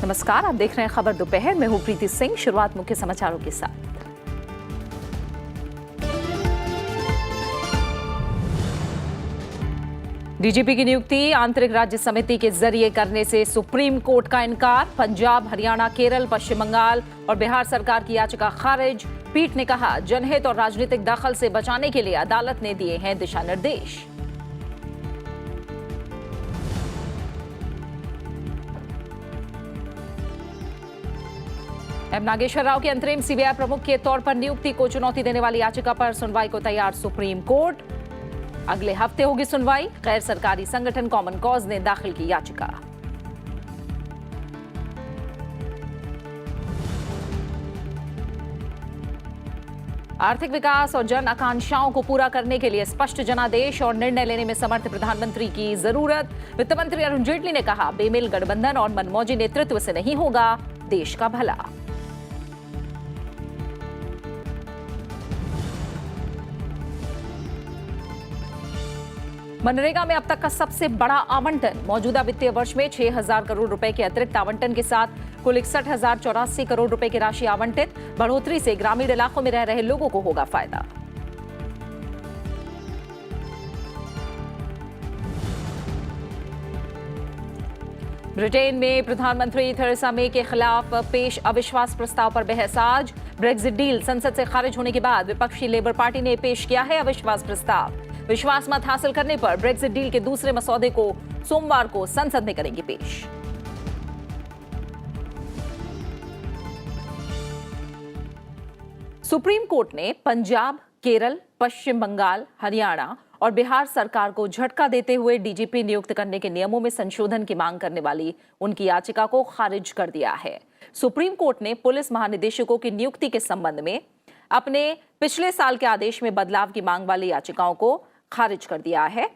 नमस्कार, आप देख रहे हैं खबर दोपहर में। हूं प्रीति सिंह। शुरुआत मुख्य समाचारों के साथ। डीजीपी की नियुक्ति आंतरिक राज्य समिति के जरिए करने से सुप्रीम कोर्ट का इनकार। पंजाब, हरियाणा, केरल, पश्चिम बंगाल और बिहार सरकार की याचिका खारिज। पीठ ने कहा, जनहित और राजनीतिक दखल से बचाने के लिए अदालत ने दिए हैं दिशा निर्देश। एम नागेश्वर राव की अंतरिम सीबीआई प्रमुख के तौर पर नियुक्ति को चुनौती देने वाली याचिका पर सुनवाई को तैयार सुप्रीम कोर्ट। अगले हफ्ते होगी सुनवाई। गैर सरकारी संगठन कॉमन कॉज ने दाखिल की याचिका। आर्थिक विकास और जन आकांक्षाओं को पूरा करने के लिए स्पष्ट जनादेश और निर्णय लेने में समर्थ प्रधानमंत्री की जरूरत। वित्त मंत्री अरुण जेटली ने कहा, बेमेल गठबंधन और मनमौजी नेतृत्व से नहीं होगा देश का भला। मनरेगा में अब तक का सबसे बड़ा आवंटन। मौजूदा वित्तीय वर्ष में 6,000 करोड़ रुपए के अतिरिक्त आवंटन के साथ कुल 61,084 करोड़ रुपए की राशि आवंटित। बढ़ोतरी से ग्रामीण इलाकों में रह रहे लोगों को होगा फायदा। ब्रिटेन में प्रधानमंत्री थेरेसा मे के खिलाफ पेश अविश्वास प्रस्ताव पर बहस आज। ब्रेक्जिट डील संसद से खारिज होने के बाद विपक्षी लेबर पार्टी ने पेश किया है अविश्वास प्रस्ताव। विश्वास मत हासिल करने पर ब्रेक्जिट डील के दूसरे मसौदे को सोमवार को संसद में करेंगे पेश। सुप्रीम कोर्ट ने पंजाब, केरल, पश्चिम बंगाल, हरियाणा और बिहार सरकार को झटका देते हुए डीजीपी नियुक्त करने के नियमों में संशोधन की मांग करने वाली उनकी याचिका को खारिज कर दिया है। सुप्रीम कोर्ट ने पुलिस महानिदेशकों की नियुक्ति के संबंध में अपने पिछले साल के आदेश में बदलाव की मांग वाली याचिकाओं को खारिज कर दिया है।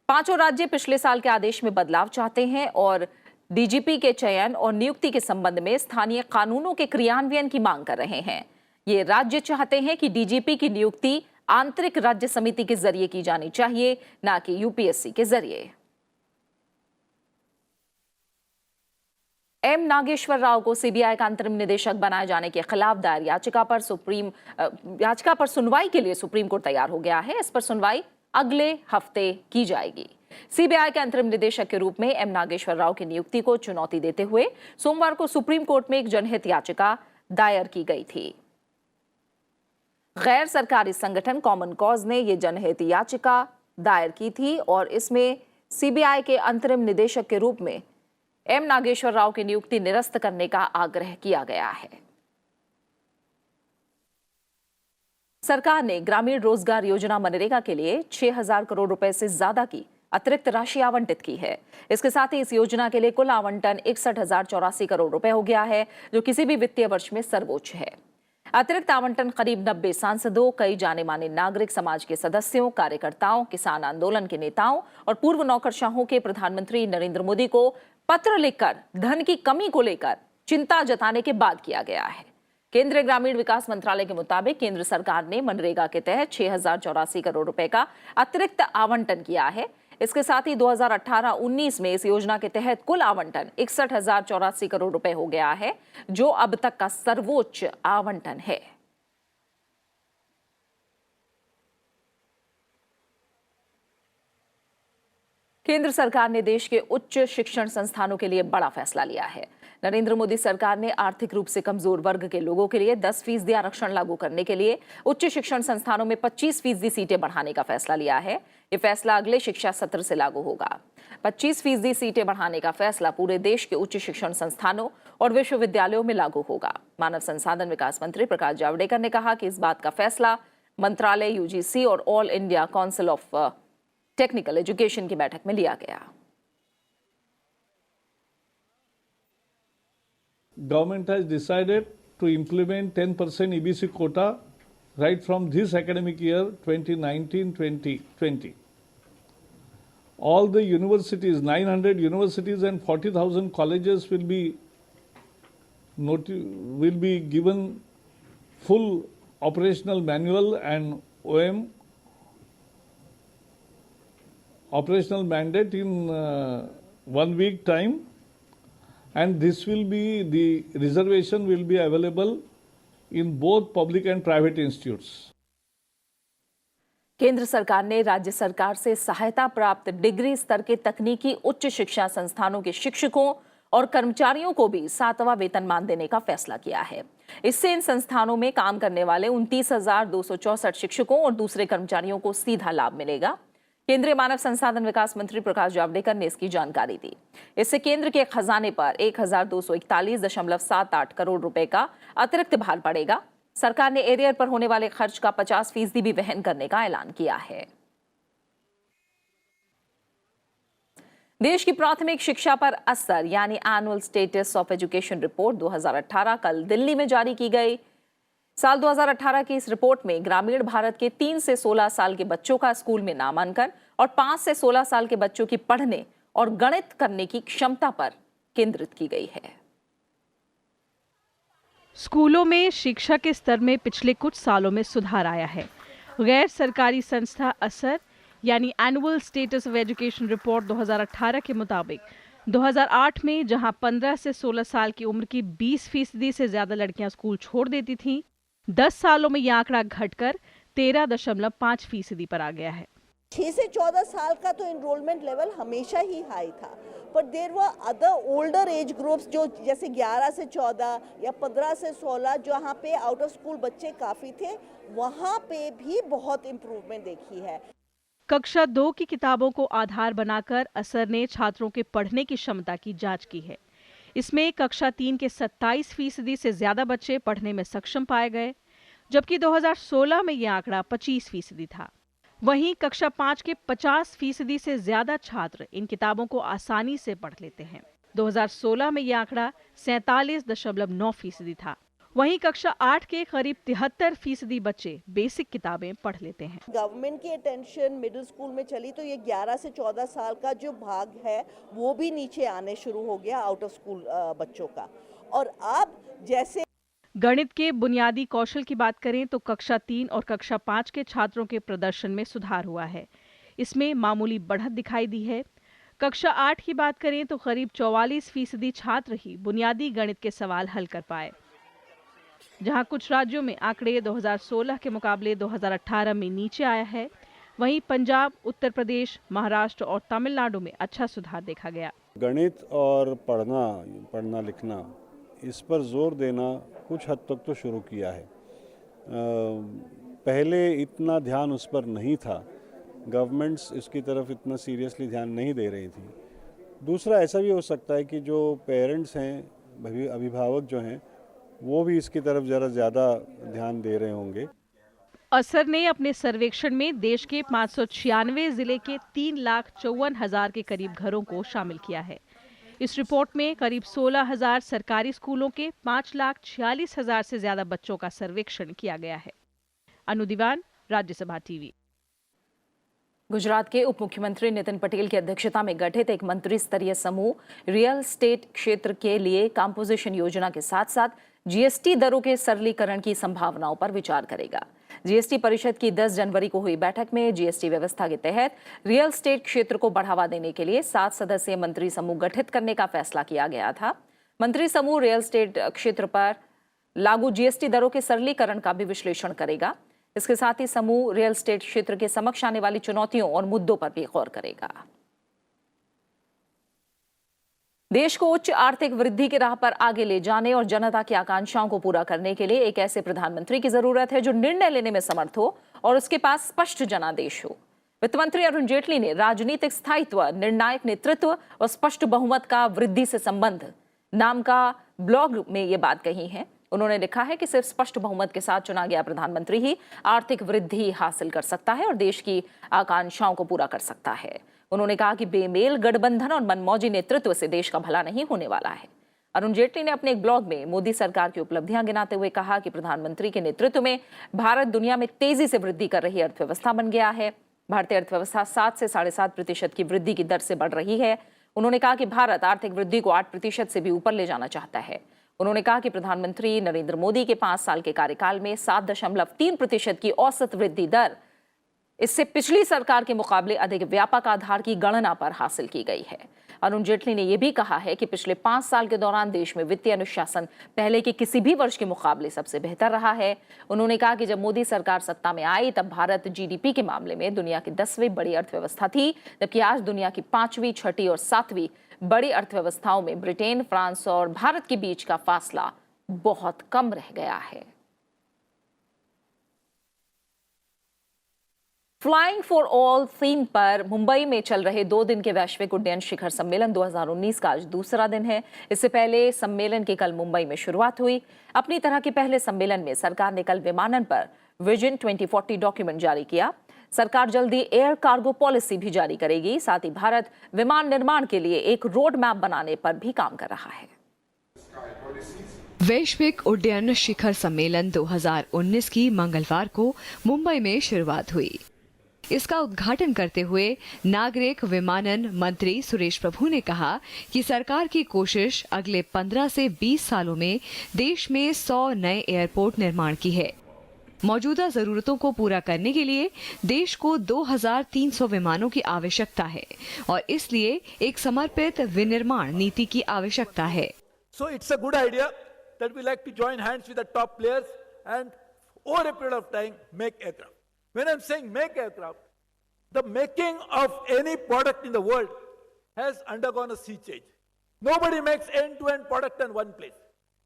पांचों राज्य पिछले साल के आदेश में बदलाव चाहते हैं और डीजीपी के चयन और नियुक्ति के संबंध में स्थानीय कानूनों के क्रियान्वयन की मांग कर रहे हैं। ये राज्य चाहते हैं कि डीजीपी की नियुक्ति आंतरिक राज्य समिति के जरिए की जानी चाहिए, ना कि यूपीएससी के जरिए। एम नागेश्वर राव को सीबीआई का अंतरिम निदेशक बनाए जाने के खिलाफ दायर याचिका पर सुनवाई के लिए सुप्रीम कोर्ट तैयार हो गया है। इस पर सुनवाई अगले हफ्ते की जाएगी। सीबीआई के अंतरिम निदेशक के रूप में एम नागेश्वर राव की नियुक्ति को चुनौती देते हुए सोमवार को सुप्रीम कोर्ट में एक जनहित याचिका दायर की गई थी। गैर सरकारी संगठन कॉमन कॉज ने यह जनहित याचिका दायर की थी और इसमें सीबीआई के अंतरिम निदेशक के रूप में एम नागेश्वर राव की नियुक्ति निरस्त करने का आग्रह किया गया है। सरकार ने ग्रामीण रोजगार योजना मनरेगा के लिए 6,000 करोड़ रुपए से ज्यादा की अतिरिक्त राशि आवंटित की है। इसके साथ ही इस योजना के लिए कुल आवंटन 61,084 करोड़ रुपए हो गया है, जो किसी भी वित्तीय वर्ष में सर्वोच्च है। अतिरिक्त आवंटन करीब 90 सांसदों, कई जाने माने नागरिक समाज के सदस्यों, कार्यकर्ताओं, किसान आंदोलन के नेताओं और पूर्व नौकरशाहों के प्रधानमंत्री नरेंद्र मोदी को पत्र लिखकर धन की कमी को लेकर चिंता जताने के बाद किया गया है। केंद्रीय ग्रामीण विकास मंत्रालय के मुताबिक केंद्र सरकार ने मनरेगा के तहत 6,084 करोड़ रुपए का अतिरिक्त आवंटन किया है। इसके साथ ही 2018-19 में इस योजना के तहत कुल आवंटन 61,084 करोड़ रुपए हो गया है, जो अब तक का सर्वोच्च आवंटन है। केंद्र सरकार ने देश के उच्च शिक्षण संस्थानों के लिए बड़ा फैसला लिया है। नरेंद्र मोदी सरकार ने आर्थिक रूप से कमजोर वर्ग के लोगों के लिए 10% आरक्षण लागू करने के लिए उच्च शिक्षण संस्थानों में 25% सीटें बढ़ाने का फैसला लिया है। ये फैसला अगले शिक्षा सत्र से लागू होगा। 25% सीटें बढ़ाने का फैसला पूरे देश के उच्च शिक्षण संस्थानों और विश्वविद्यालयों में लागू होगा। मानव संसाधन विकास मंत्री प्रकाश जावड़ेकर ने कहा कि इस बात का फैसला मंत्रालय, यूजीसी और all India council of technical education की बैठक में लिया गया। Government has decided to implement 10% EBC quota right from this academic year 2019-2020. All the universities, 900 universities and 40,000 colleges will be given full operational manual and OM operational mandate in 1 week time, and this will be the reservation will be available in both public and private institutes. केंद्र सरकार ने राज्य सरकार से सहायता प्राप्त degree स्तर के तकनीकी उच्च शिक्षा संस्थानों के शिक्षकों और कर्मचारियों को भी 7वां वेतनमान देने का फैसला किया है। इससे इन संस्थानों में काम करने वाले 29,264 शिक्षकों और दूसरे कर्मचारियों को सीधा लाभ मिलेगा। केंद्रीय मानव संसाधन विकास मंत्री प्रकाश जावड़ेकर ने इसकी जानकारी दी। इससे केंद्र के खजाने पर 1,241.78 करोड़ रुपए का अतिरिक्त भार पड़ेगा। सरकार ने एरियर पर होने वाले खर्च का 50% भी वहन करने का ऐलान किया है। देश की प्राथमिक शिक्षा पर असर यानी annual status of education report 2018 कल दिल्ली में जारी की गई। साल 2018 की इस रिपोर्ट में ग्रामीण भारत के 3 से 16 साल के बच्चों का स्कूल में नामांकन और 5 से 16 साल के बच्चों की पढ़ने और गणित करने की क्षमता पर केंद्रित की गई है। स्कूलों में शिक्षा के स्तर में पिछले कुछ सालों में सुधार आया है। गैर सरकारी संस्था असर यानी annual status of education report 2018 के मुताबिक 2008 में जहां 15 से 16 साल की उम्र की 20% से ज्यादा लड़कियां स्कूल छोड़ देती थीं, 10 सालों में यह आंकड़ा घटकर 13.5% पर आ गया है। 6 से 14 साल का तो एनरोलमेंट लेवल हमेशा ही हाई था, पर there were other older age groups जो जैसे 11 से 14 या 15 से 16 जहाँ पे आउट ऑफ स्कूल बच्चे काफ़ी थे, वहाँ पे भी बहुत इम्प्रूवमेंट देखी है। कक्षा 2 की किताबों को आधार बनाकर असर ने छात्रों के पढ़ने की क्षमता की जांच की है। इसमें कक्षा 3 के 27% से ज्यादा बच्चे पढ़ने में सक्षम पाए गए, जबकि 2016 में यह आंकड़ा 25% था। वहीं कक्षा 5 के 50% से ज्यादा छात्र इन किताबों को आसानी से पढ़ लेते हैं। 2016 में यह आंकड़ा 47.9% था। वहीं कक्षा 8 के करीब 73% बच्चे बेसिक किताबें पढ़ लेते हैं। गवर्नमेंट की अटेंशन मिडिल स्कूल में चली तो ये 11 से 14 साल का जो भाग है वो भी नीचे आने शुरू हो गया आउट ऑफ स्कूल बच्चों का। और अब जैसे गणित के बुनियादी कौशल की बात करें तो कक्षा 3 और कक्षा 5 के छात्रों के प्रदर्शन में सुधार हुआ है। इसमें मामूली बढ़त दिखाई दी है। कक्षा 8 की बात करें तो करीब 44% छात्र ही बुनियादी गणित के सवाल हल कर पाए। जहां कुछ राज्यों में आंकड़े 2016 के मुकाबले 2018 में नीचे आया है, वहीं पंजाब, उत्तर प्रदेश, महाराष्ट्र और तमिलनाडु में अच्छा सुधार देखा गया। गणित और पढ़ना लिखना इस पर जोर देना कुछ हद तक तो शुरू किया है। पहले इतना ध्यान उस पर नहीं था, गवर्नमेंट्स इसकी तरफ इतना सीरियसली ध्यान नहीं दे रही थी। दूसरा ऐसा भी हो सकता है कि जो पेरेंट्स हैं, अभिभावक जो हैं, वो भी इसकी तरफ ज़रा ज़्यादा ध्यान दे रहे होंगे। असर ने अपने सर्वेक्षण में देश के 596 जिले के 3,54,000 के करीब घरों को शामिल किया है। इस रिपोर्ट में करीब 16,000 सरकारी स्कूलों के 5,46,000 से ज्यादा बच्चों का सर्वेक्षण किया गया है। अनु दीवान, राज्यसभा टीवी। गुजरात के उप मुख्यमंत्री नितिन पटेल की अध्यक्षता में गठित एक मंत्री स्तरीय समूह रियल एस्टेट क्षेत्र के लिए कंपोजिशन योजना के साथ साथ जीएसटी दरों के सरलीकरण की संभावनाओं पर विचार करेगा। जीएसटी परिषद की 10 जनवरी को हुई बैठक में जीएसटी व्यवस्था के तहत रियल एस्टेट क्षेत्र को बढ़ावा देने के लिए 7 सदस्यीय मंत्री समूह गठित करने का फैसला किया गया था। मंत्री समूह रियल एस्टेट क्षेत्र पर लागू जीएसटी दरों के सरलीकरण का भी विश्लेषण करेगा। इसके साथ ही समूह रियल एस्टेट क्षेत्र के समक्ष आने वाली चुनौतियों और मुद्दों पर भी गौर करेगा। देश को उच्च आर्थिक वृद्धि की राह पर आगे ले जाने और जनता की आकांक्षाओं को पूरा करने के लिए एक ऐसे प्रधानमंत्री की जरूरत है जो निर्णय लेने में समर्थ हो और उसके पास स्पष्ट जनादेश हो। वित्त मंत्री अरुण जेटली ने राजनीतिक स्थायित्व, निर्णायक नेतृत्व और स्पष्ट बहुमत का वृद्धि से संबंध नाम का ब्लॉग में ये बात कही है। उन्होंने लिखा है कि सिर्फ स्पष्ट बहुमत के साथ चुना गया प्रधानमंत्री ही आर्थिक वृद्धि हासिल कर सकता है और देश की आकांक्षाओं को पूरा कर सकता है। उन्होंने कहा कि बेमेल गठबंधन और मनमौजी नेतृत्व से देश का भला नहीं होने वाला है। अरुण जेटली ने अपने एक ब्लॉग में मोदी सरकार की उपलब्धियां गिनाते हुए कहा कि प्रधानमंत्री के नेतृत्व में भारत दुनिया में तेजी से वृद्धि कर रही अर्थव्यवस्था बन गया है। भारतीय अर्थव्यवस्था 7 से 7.5% की वृद्धि की दर से बढ़ रही है। उन्होंने कहा कि भारत आर्थिक वृद्धि को 8% से भी ऊपर ले जाना चाहता है। उन्होंने कहा कि प्रधानमंत्री नरेंद्र मोदी के 5 साल के कार्यकाल में 7.3% की औसत वृद्धि दर इससे पिछली सरकार के मुकाबले अधिक व्यापक आधार की गणना पर हासिल की गई है। अरुण जेटली ने यह भी कहा है कि पिछले 5 साल के दौरान देश में वित्तीय अनुशासन पहले के किसी भी वर्ष के मुकाबले सबसे बेहतर रहा है। उन्होंने कहा कि जब मोदी सरकार सत्ता में आई तब भारत जीडीपी के मामले में दुनिया की 10वीं बड़ी अर्थव्यवस्था थी, जबकि आज दुनिया की 5वीं, 6ठी और 7वीं बड़ी अर्थव्यवस्थाओं में ब्रिटेन, फ्रांस और भारत के बीच का फासला बहुत कम रह गया है। फ्लाइंग फॉर ऑल थीम पर मुंबई में चल रहे 2 दिन के वैश्विक उड्डयन शिखर सम्मेलन 2019 का आज दूसरा दिन है। इससे पहले सम्मेलन की कल मुंबई में शुरुआत हुई। अपनी तरह के पहले सम्मेलन में सरकार ने कल विमानन पर विजन 2040 डॉक्यूमेंट जारी किया। सरकार जल्दी एयर कार्गो पॉलिसी भी जारी करेगी। साथ ही भारत विमान निर्माण के लिए एक रोड मैप बनाने पर भी काम कर रहा है। वैश्विक उड्डयन शिखर सम्मेलन 2019 की मंगलवार को मुंबई में शुरुआत हुई। इसका उद्घाटन करते हुए नागरिक विमानन मंत्री सुरेश प्रभु ने कहा कि सरकार की कोशिश अगले 15 से 20 सालों में देश में 100 नए एयरपोर्ट निर्माण की है। मौजूदा जरूरतों को पूरा करने के लिए देश को 2300 विमानों की आवश्यकता है और इसलिए एक समर्पित विनिर्माण नीति की आवश्यकता है। So it's a good idea that we like to join hands with the top players and over a period of time make aircraft. When I'm saying make aircraft, the making of any product in the world has undergone a sea change. Nobody makes end-to-end product in one place.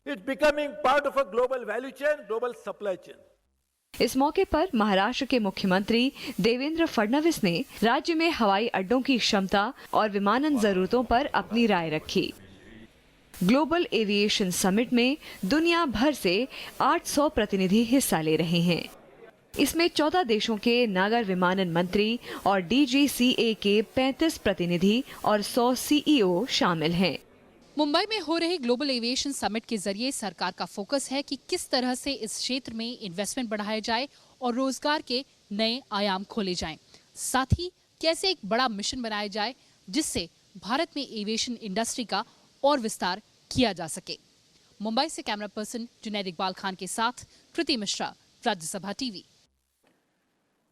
It's becoming part of a global value chain, global supply chain. इस मौके पर महाराष्ट्र के मुख्यमंत्री देवेंद्र फडणवीस ने राज्य में हवाई अड्डों की क्षमता और विमानन जरूरतों पर अपनी राय रखी। ग्लोबल एविएशन समिट में दुनिया भर से 800 प्रतिनिधि हिस्सा ले रहे हैं। इसमें 14 देशों के नागर विमानन मंत्री और डीजीसीए के 35 प्रतिनिधि और 100 सीईओ शामिल हैं। मुंबई में हो रहे ग्लोबल एविएशन समिट के जरिए सरकार का फोकस है कि किस तरह से इस क्षेत्र में इन्वेस्टमेंट बढ़ाया जाए और रोजगार के नए आयाम खोले जाएं। साथ ही कैसे एक बड़ा मिशन बनाया जाए जिससे भारत में एविएशन इंडस्ट्री का और विस्तार किया जा सके। मुंबई से कैमरा पर्सन जुनैद इकबाल खान के साथ कृति मिश्रा, राज्यसभा टीवी।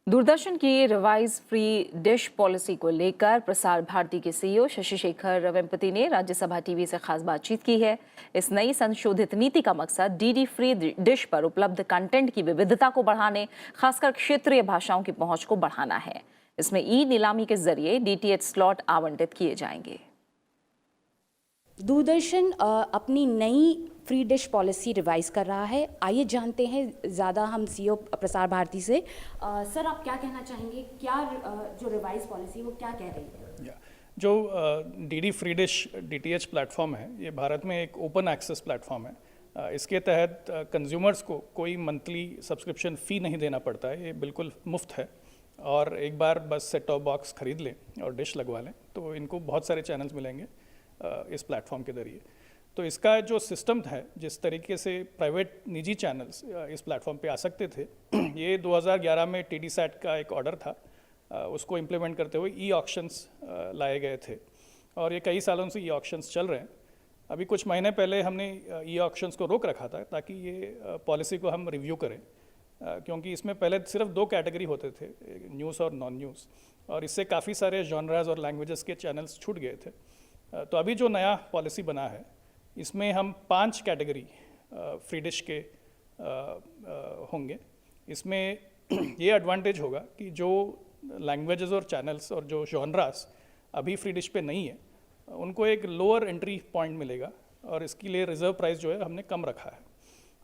दूरदर्शन की रिवाइज फ्री डिश पॉलिसी को लेकर प्रसार भारती के सीईओ शशि शेखर वेम्पति ने राज्यसभा टीवी से खास बातचीत की है। इस नई संशोधित नीति का मकसद डीडी फ्री डिश पर उपलब्ध कंटेंट की विविधता को बढ़ाने, खासकर क्षेत्रीय भाषाओं की पहुंच को बढ़ाना है। इसमें ई नीलामी के जरिए डीटीएच स्लॉट आवंटित किए जाएंगे। दूरदर्शन अपनी नई फ्री डिश पॉलिसी रिवाइज कर रहा है। आइए जानते हैं ज़्यादा हम सीईओ प्रसार भारती से। सर, आप क्या कहना चाहेंगे? क्या जो रिवाइज पॉलिसी वो क्या कह रही है? जो DD free dish DTH platform है, ये भारत में एक ओपन एक्सेस प्लेटफॉर्म है। इसके तहत कंज्यूमर्स को कोई मंथली सब्सक्रिप्शन फ़ी नहीं देना पड़ता है। ये बिल्कुल मुफ्त है और एक बार बस सेट टॉप बॉक्स खरीद लें और डिश लगवा लें तो इनको बहुत सारे चैनल्स मिलेंगे इस प्लेटफॉर्म के जरिए। तो इसका जो सिस्टम है, जिस तरीके से प्राइवेट निजी चैनल्स इस प्लेटफॉर्म पे आ सकते थे, ये 2011 में टीडीसैट का एक ऑर्डर था, उसको इम्प्लीमेंट करते हुए ई ऑक्शंस लाए गए थे और ये कई सालों से ई ऑक्शंस चल रहे हैं। अभी कुछ महीने पहले हमने ई ऑक्शंस को रोक रखा था ताकि ये पॉलिसी को हम रिव्यू करें, क्योंकि इसमें पहले सिर्फ 2 कैटेगरी होते थे, न्यूज़ और नॉन न्यूज़, और इससे काफ़ी सारे जॉनराज और लैंग्वेजेस के चैनल्स छूट गए थे। तो अभी जो नया पॉलिसी बना है, इसमें हम 5 कैटेगरी फ्री डिश के होंगे। इसमें ये एडवांटेज होगा कि जो लैंग्वेजेस और चैनल्स और जो जॉनरास अभी फ्री डिश पे नहीं है, उनको एक लोअर एंट्री पॉइंट मिलेगा और इसके लिए रिजर्व प्राइस जो है हमने कम रखा है।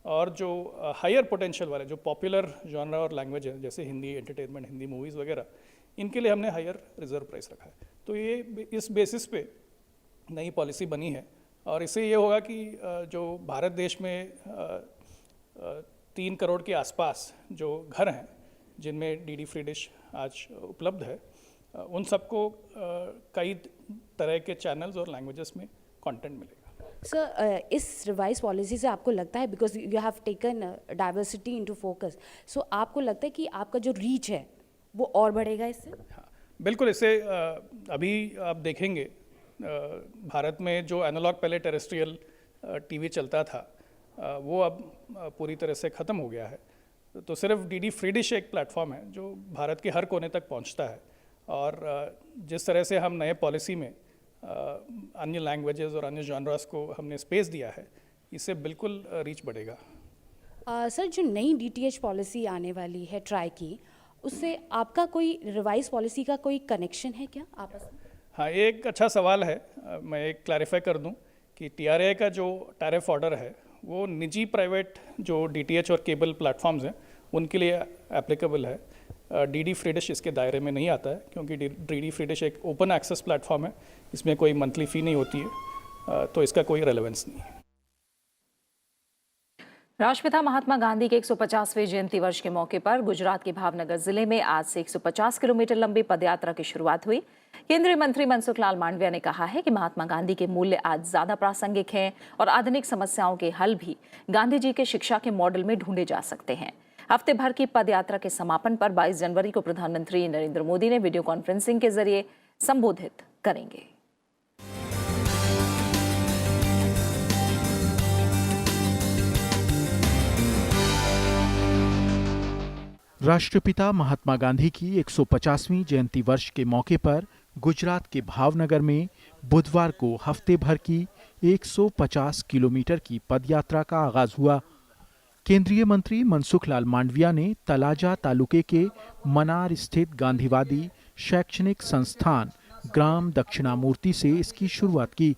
और जो हायर पोटेंशियल वाले जो पॉपुलर जॉनरा और लैंग्वेज है, जैसे हिंदी एंटरटेनमेंट, हिंदी मूवीज़ वगैरह, इनके लिए हमने हायर रिजर्व प्राइस रखा है। तो ये इस बेसिस पे नई पॉलिसी बनी है और इससे ये होगा कि जो भारत देश में 3 करोड़ के आसपास जो घर हैं जिनमें डीडी फ्री डिश आज उपलब्ध है, उन सबको कई तरह के चैनल्स और लैंग्वेजेस में कंटेंट मिलेगा। सर, इस रिवाइज पॉलिसी से आपको लगता है, because you have taken diversity into focus, so आपको लगता है कि आपका जो रीच है वो और बढ़ेगा इससे? हाँ, बिल्कुल। इससे अभी आप देखेंगे भारत में जो एनालॉग पहले टेरेस्ट्रियल टीवी चलता था, वो अब पूरी तरह से ख़त्म हो गया है। तो सिर्फ डीडी फ्री डिश एक प्लेटफॉर्म है जो भारत के हर कोने तक पहुंचता है, और जिस तरह से हम नए पॉलिसी में अन्य लैंग्वेजेस और अन्य जॉनरास को हमने स्पेस दिया है, इससे बिल्कुल रीच बढ़ेगा। सर, जो नई डीटीएच पॉलिसी आने वाली है ट्राई की, उससे आपका कोई रिवाइज पॉलिसी का कोई कनेक्शन है क्या आपस में? हाँ, ये एक अच्छा सवाल है। मैं एक क्लैरिफाई कर दूं कि TRAI का जो टैरिफ ऑर्डर है वो निजी प्राइवेट जो DTH और केबल प्लेटफॉर्म्स हैं उनके लिए एप्लीकेबल है। डीडी फ्री डिश इसके दायरे में नहीं आता है, क्योंकि डीडी फ्री डिश एक ओपन एक्सेस प्लेटफॉर्म है, इसमें कोई मंथली फ़ी नहीं होती है, तो इसका कोई रेलेवेंस नहीं है। राष्ट्रपिता महात्मा गांधी के 150वें जयंती वर्ष के मौके पर गुजरात के भावनगर जिले में आज से 150 किलोमीटर लंबी पदयात्रा की शुरुआत हुई। केंद्रीय मंत्री मनसुख लाल मांडविया ने कहा है कि महात्मा गांधी के मूल्य आज ज्यादा प्रासंगिक हैं और आधुनिक समस्याओं के हल भी गांधी जी के शिक्षा के मॉडल में ढूंढे जा सकते हैं। हफ्ते भर की पदयात्रा के समापन पर 22 जनवरी को प्रधानमंत्री नरेंद्र मोदी ने वीडियो कॉन्फ्रेंसिंग के जरिए संबोधित करेंगे। राष्ट्रपिता महात्मा गांधी की 150वीं जयंती वर्ष के मौके पर गुजरात के भावनगर में बुधवार को हफ्ते भर की 150 किलोमीटर की पदयात्रा का आगाज हुआ। केंद्रीय मंत्री मनसुख लाल मांडविया ने तलाजा तालुके के मनार स्थित गांधीवादी शैक्षणिक संस्थान ग्राम दक्षिणामूर्ति से इसकी शुरुआत की,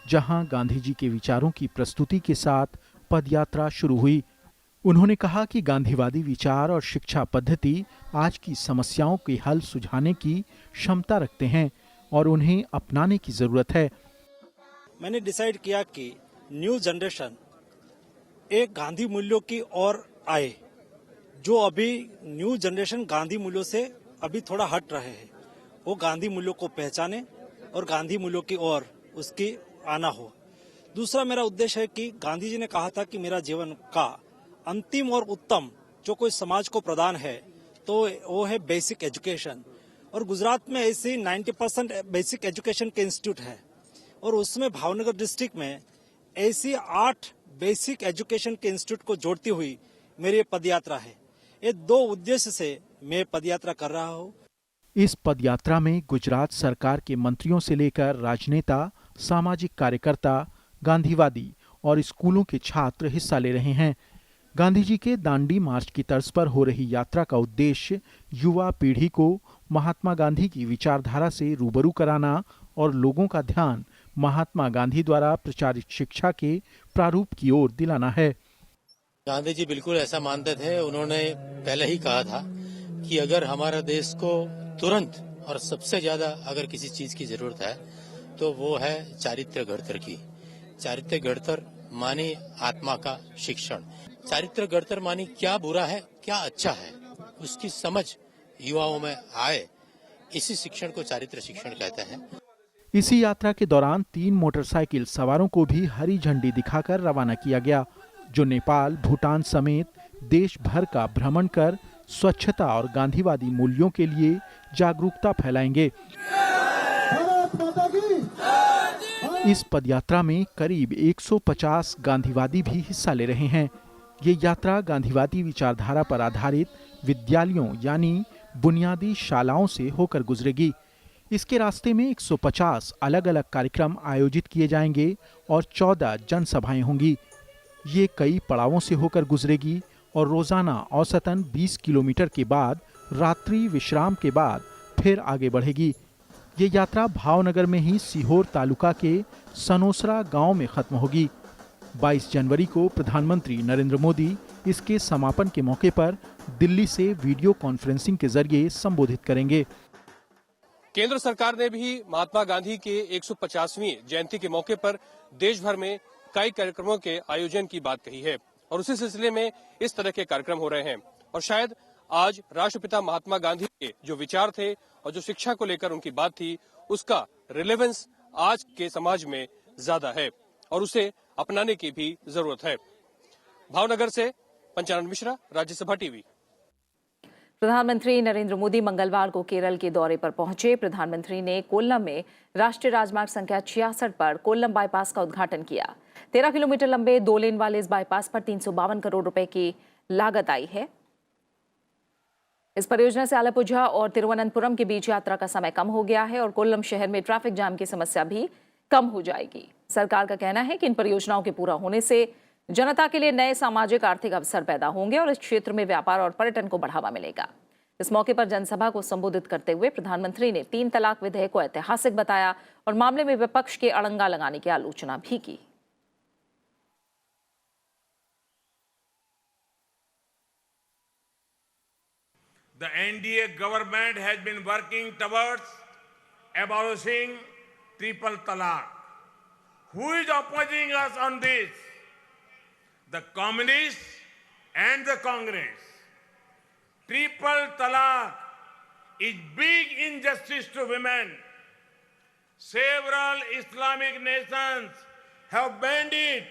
जहां गांधी जी के विचारों की प्रस्तुति के साथ पदयात्रा शुरू हुई। उन्होंने कहा कि गांधीवादी विचार और शिक्षा पद्धति आज की समस्याओं के हल सुझाने की क्षमता रखते हैं और उन्हें अपनाने की जरूरत है। मैंने डिसाइड किया कि न्यू जनरेशन एक गांधी मूल्यों की ओर आए, जो अभी न्यू जनरेशन गांधी मूल्यों से अभी थोड़ा हट रहे हैं, वो गांधी मूल्यों को पहचाने और गांधी मूल्यों की ओर उसकी आना हो। दूसरा मेरा उद्देश्य है कि गांधी जी ने कहा था कि मेरा जीवन का अंतिम और उत्तम जो कोई समाज को प्रदान है तो वो है बेसिक एजुकेशन, और गुजरात में ऐसी 90% बेसिक एजुकेशन के इंस्टीट्यूट है, और उसमें भावनगर डिस्ट्रिक्ट में ऐसी 8 बेसिक एजुकेशन के इंस्टीट्यूट को जोड़ती हुई मेरी ये पदयात्रा है। ये 2 उद्देश्य से मैं पदयात्रा कर रहा हूँ। इस पदयात्रा में गुजरात सरकार के मंत्रियों से लेकर राजनेता, सामाजिक कार्यकर्ता, गांधीवादी और स्कूलों के छात्र हिस्सा ले रहे हैं। गांधी जी के दांडी मार्च की तर्ज पर हो रही यात्रा का उद्देश्य युवा पीढ़ी को महात्मा गांधी की विचारधारा से रूबरू कराना और लोगों का ध्यान महात्मा गांधी द्वारा प्रचारित शिक्षा के प्रारूप की ओर दिलाना है। गांधी जी बिल्कुल ऐसा मानते थे। उन्होंने पहले ही कहा था कि अगर हमारा देश को तुरंत और सबसे ज्यादा अगर किसी चीज की जरूरत है तो वो है चारित्र्य घड़तर की। चारित्र्य घड़तर मानी आत्मा का शिक्षण। चारित्र्य घड़तर मानी क्या बुरा है क्या अच्छा है उसकी समझ युवाओं में आए, इसी शिक्षण को चारित्र्य शिक्षण कहते हैं। इसी यात्रा के दौरान 3 मोटरसाइकिल सवारों को भी हरी झंडी दिखाकर रवाना किया गया, जो नेपाल, भूटान समेत देश भर का भ्रमण कर स्वच्छता और गांधीवादी मूल्यों के लिए जागरूकता फैलाएंगे। इस पदयात्रा में करीब 150 गांधीवादी भी हिस्सा ले रहे हैं। ये यात्रा गांधीवादी विचारधारा पर आधारित विद्यालयों यानी बुनियादी शालाओं से होकर गुजरेगी। इसके रास्ते में 150 अलग अलग कार्यक्रम आयोजित किए जाएंगे और 14 जनसभाएं होंगी। ये कई पड़ावों से होकर गुजरेगी और रोजाना औसतन 20 किलोमीटर के बाद रात्रि विश्राम के बाद फिर आगे बढ़ेगी। ये यात्रा भावनगर में ही सीहोर तालुका के सनोसरा गांव में खत्म होगी। 22 जनवरी को प्रधानमंत्री नरेंद्र मोदी इसके समापन के मौके पर दिल्ली से वीडियो कॉन्फ्रेंसिंग के जरिए संबोधित करेंगे। केंद्र सरकार ने भी महात्मा गांधी के 150वीं जयंती के मौके पर देश भर में कई कार्यक्रमों के आयोजन की बात कही है, और उसी सिलसिले में इस तरह के कार्यक्रम हो रहे हैं। और शायद आज राष्ट्रपिता महात्मा गांधी के जो विचार थे और जो शिक्षा को लेकर उनकी बात थी, उसका रिलेवेंस आज के समाज में ज्यादा है और उसे अपनाने की भी जरूरत है। भावनगर से पंचानन मिश्रा, राज्यसभा टीवी। प्रधानमंत्री नरेंद्र मोदी मंगलवार को केरल के दौरे पर पहुंचे। प्रधानमंत्री ने कोल्लम में राष्ट्रीय राजमार्ग संख्या 66 पर कोल्लम बाईपास का उद्घाटन किया। 13 किलोमीटर लंबे 2 लेन वाले इस बाईपास पर 352 करोड़ रुपए की लागत आई है। इस परियोजना से आलपुझा और तिरुवनंतपुरम के बीच यात्रा का समय कम हो गया है और कोल्लम शहर में ट्रैफिक जाम की समस्या भी कम हो जाएगी। सरकार का कहना है कि इन परियोजनाओं के पूरा होने से जनता के लिए नए सामाजिक आर्थिक अवसर पैदा होंगे और इस क्षेत्र में व्यापार और पर्यटन को बढ़ावा मिलेगा। इस मौके पर जनसभा को संबोधित करते हुए प्रधानमंत्री ने 3 तलाक विधेयक को ऐतिहासिक बताया और मामले में विपक्ष के अड़ंगा लगाने की आलोचना भी की। The NDA government has been working towards abolishing triple talaq. Who is opposing us on this? The communists and the Congress. Triple talaq is big injustice to women. Several Islamic nations have banned it.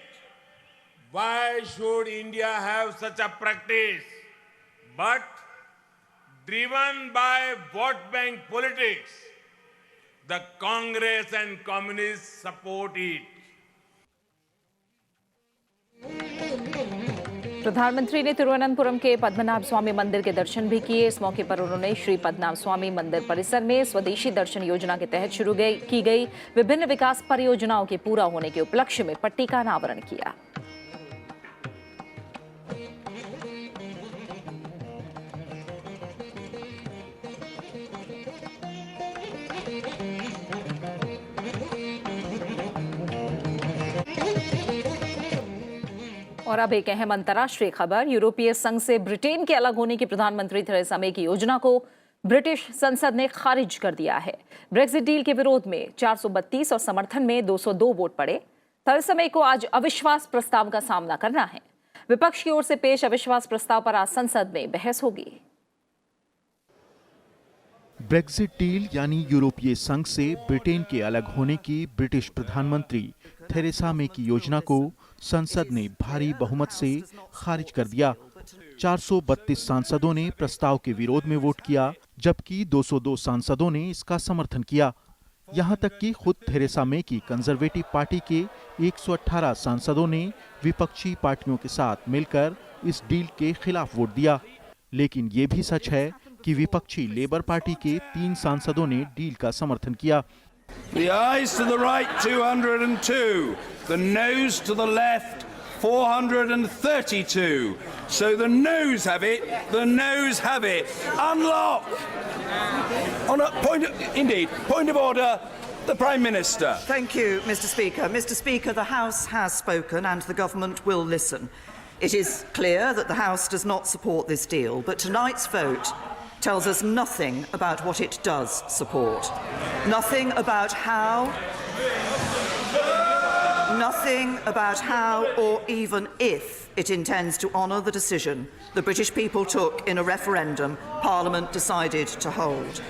Why should India have such a practice? But driven by vote bank politics, the Congress and communists support it. प्रधानमंत्री ने तिरुवनंतपुरम के पद्मनाभ स्वामी मंदिर के दर्शन भी किए। इस मौके पर उन्होंने श्री पद्मनाभ स्वामी मंदिर परिसर में स्वदेशी दर्शन योजना के तहत शुरू की गई विभिन्न विकास परियोजनाओं के पूरा होने के उपलक्ष्य में पट्टी का अनावरण किया। और अब एक अहम अंतर्राष्ट्रीय खबर। यूरोपीय संघ से ब्रिटेन के अलग होने की प्रधानमंत्री थेरेसा मे की योजना को ब्रिटिश संसद ने खारिज कर दिया है। ब्रेक्जिट डील के विरोध में 432 और समर्थन में 202 वोट पड़े। थेरेसा मे को आज अविश्वास प्रस्ताव का सामना करना है। विपक्ष की ओर से पेश अविश्वास प्रस्ताव पर आज संसद में बहस होगी। ब्रेक्जिट डील यानी यूरोपीय संघ से ब्रिटेन के अलग होने की ब्रिटिश प्रधानमंत्री थेरेसा मे की योजना को संसद ने भारी बहुमत से खारिज कर दिया। 432 सांसदों ने प्रस्ताव के विरोध में वोट किया, जबकि 202 सांसदों ने इसका समर्थन किया। यहां तक कि खुद थेरेसा मे की कंजर्वेटिव पार्टी के 118 सांसदों ने विपक्षी पार्टियों के साथ मिलकर इस डील के खिलाफ वोट दिया। लेकिन ये भी सच है कि विपक्षी लेबर पार्टी के 3 सांसदों ने डील का समर्थन किया। The ayes to the right 202, the noes to the left 432. So the noes have it, the noes have it. Unlock! On a point of order, the Prime Minister. Thank you, Mr. Speaker. Mr. Speaker, the House has spoken and the government will listen. It is clear that the House does not support this deal, but tonight's vote tells us nothing about what it does support. Nothing about how or even if it intends to honour the decision the British people took in a referendum Parliament decided to hold.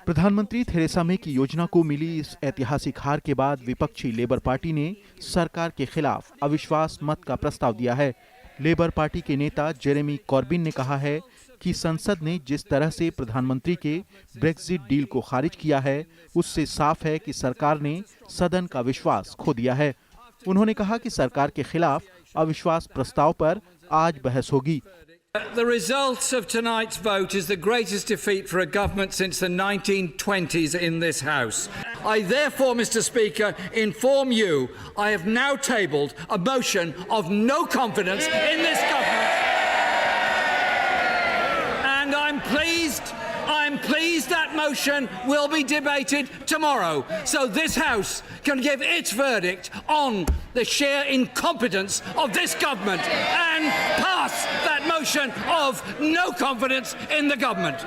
प्रधानमंत्री Theresa May की योजना को मिली इस ऐतिहासिक हार के बाद विपक्षी लेबर पार्टी ने सरकार के खिलाफ अविश्वास मत का प्रस्ताव दिया है। लेबर पार्टी के नेता जेरेमी कॉर्बिन ने कहा है कि संसद ने जिस तरह से प्रधानमंत्री के ब्रेक्जिट डील को खारिज किया है, उससे साफ है कि सरकार ने सदन का विश्वास खो दिया है। उन्होंने कहा कि सरकार के खिलाफ अविश्वास प्रस्ताव पर आज बहस होगी। The result of tonight's vote is the greatest defeat for a government since the 1920s in this House. I therefore, Mr. Speaker, inform you I have now tabled a motion of no confidence in this government. And I'm pleased that motion will be debated tomorrow, so this House can give its verdict on the sheer incompetence of this government and pass that motion of no confidence in the government.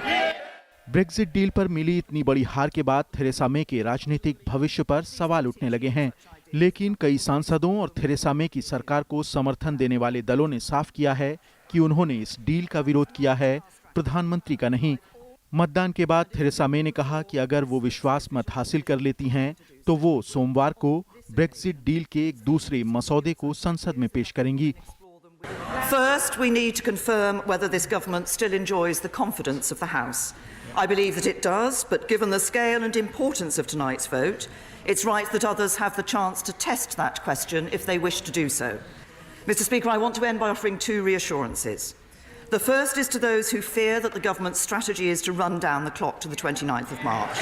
Brexit deal पर मिली इतनी बड़ी हार के बाद Theresa May के राजनीतिक भविष्य पर सवाल उठने लगे हैं। लेकिन कई सांसदों और थेरेसा मे की सरकार को समर्थन देने वाले दलों ने साफ किया है कि उन्होंने इस डील का विरोध किया है, प्रधानमंत्री का नहीं। मतदान के बाद थेरेसा मे ने कहा कि अगर वो विश्वास मत हासिल कर लेती हैं तो वो सोमवार को ब्रेक्जिट डील के एक दूसरे मसौदे को संसद में पेश करेंगी। First, we need to confirm whether this government still enjoys the confidence of the House. I believe that it does, but given the scale and importance of tonight's vote, it's right that others have the chance to test that question if they wish to do so. Mr. Speaker, I want to end by offering 2 reassurances. The first is to those who fear that the government's strategy is to run down the clock to the 29th of March.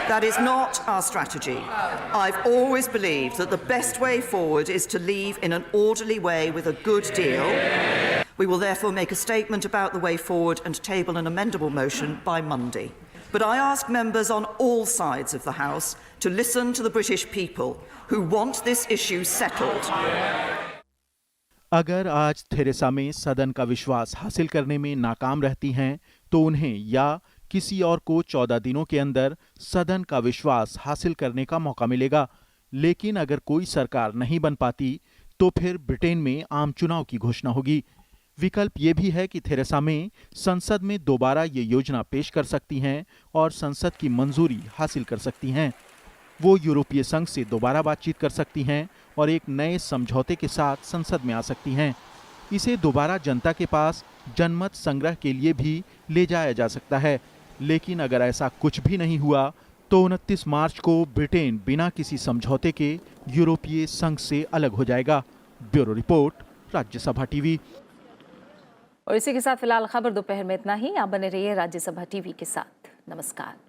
That is not our strategy. I've always believed that the best way forward is to leave in an orderly way with a good deal. We will therefore make a statement about the way forward and table an amendable motion by Monday. But I ask members on all sides of the House to listen to the British people who want this issue settled. अगर आज Theresa May सदन का विश्वास हासिल करने में नाकाम रहती हैं तो उन्हें या किसी और को 14 दिनों के अंदर सदन का विश्वास हासिल करने का मौका मिलेगा। लेकिन अगर कोई सरकार नहीं बन पाती तो फिर ब्रिटेन में आम चुनाव की घोषणा होगी। विकल्प ये भी है कि थेरेसा मे संसद में दोबारा ये योजना पेश कर सकती हैं और संसद की मंजूरी हासिल कर सकती हैं। वो यूरोपीय संघ से दोबारा बातचीत कर सकती हैं और एक नए समझौते के साथ संसद में आ सकती हैं। इसे दोबारा जनता के पास जनमत संग्रह के लिए भी ले जाया जा सकता है। लेकिन अगर ऐसा कुछ भी नहीं हुआ तो 29 मार्च को ब्रिटेन बिना किसी समझौते के यूरोपीय संघ से अलग हो जाएगा। Bureau report, Rajya Sabha TV. और इसी के साथ फिलहाल खबर दोपहर में इतना ही। आप बने रहिए राज्यसभा टीवी के साथ। नमस्कार।